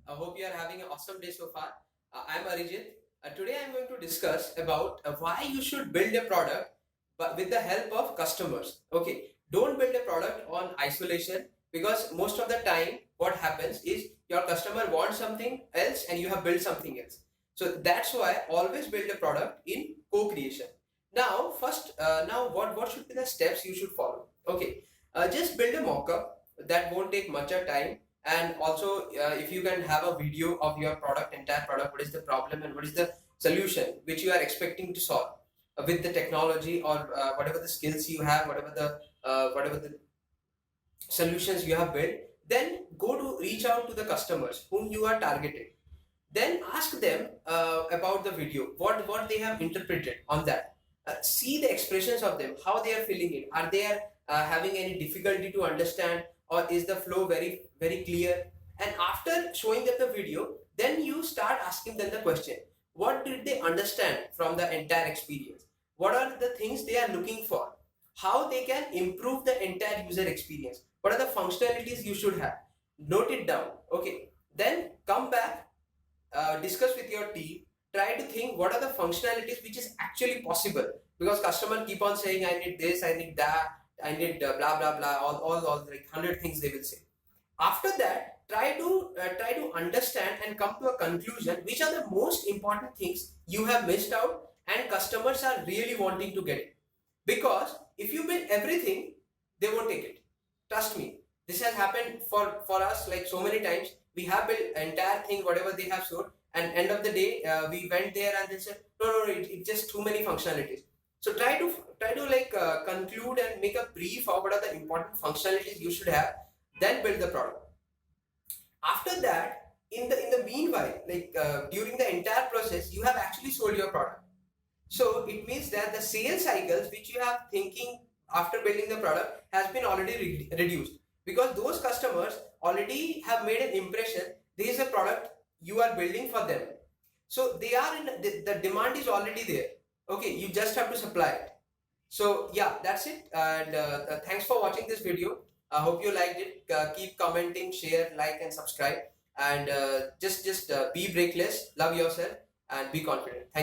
I hope you are having an awesome day so far. I'm Arijit. Today I'm going to discuss about why you should build a product but with the help of customers. Okay, don't build a product on isolation because most of the time what happens is your customer wants something else and you have built something else. So that's why always build a product in co-creation. Now what should be the steps you should follow? Okay, just build a mock-up that won't take much of time, and also if you can have a video of your entire product, what is the problem and what is the solution which you are expecting to solve with the technology or whatever the skills you have, whatever the solutions you have built, then go to reach out to the customers whom you are targeting. Then ask them about the video, what they have interpreted on that. See the expressions of them, how they are feeling it. Are they having any difficulty to understand, or is the flow very clear? And after showing them the video, then you start asking them the question, what did they understand from the entire experience? What are the things they are looking for? How they can improve the entire user experience? What are the functionalities you should have? Note it down. Okay, then come back, discuss with your team, try to think what are the functionalities which is actually possible, because customer keep on saying I need this, I need that, I need blah blah blah, all like 100 things they will say. After that, try to understand and come to a conclusion which are the most important things you have missed out and customers are really wanting to get it. Because if you build everything, they won't take it. Trust me, this has happened for us like so many times. We have built entire thing whatever they have showed, and end of the day we went there and they said no, it's just too many functionalities. So try to like conclude and make a brief of what are the important functionalities you should have, then build the product. After that, in the meanwhile, like during the entire process, you have actually sold your product. So it means that the sales cycles which you have thinking after building the product has been already reduced, because those customers already have made an impression. There is a product you are building for them, so they are in the demand is already there. Okay, you just have to supply it. So yeah, that's it. And thanks for watching this video. I hope you liked it. Keep commenting, share, like, and subscribe. And just be breakless, love yourself, and be confident. Thank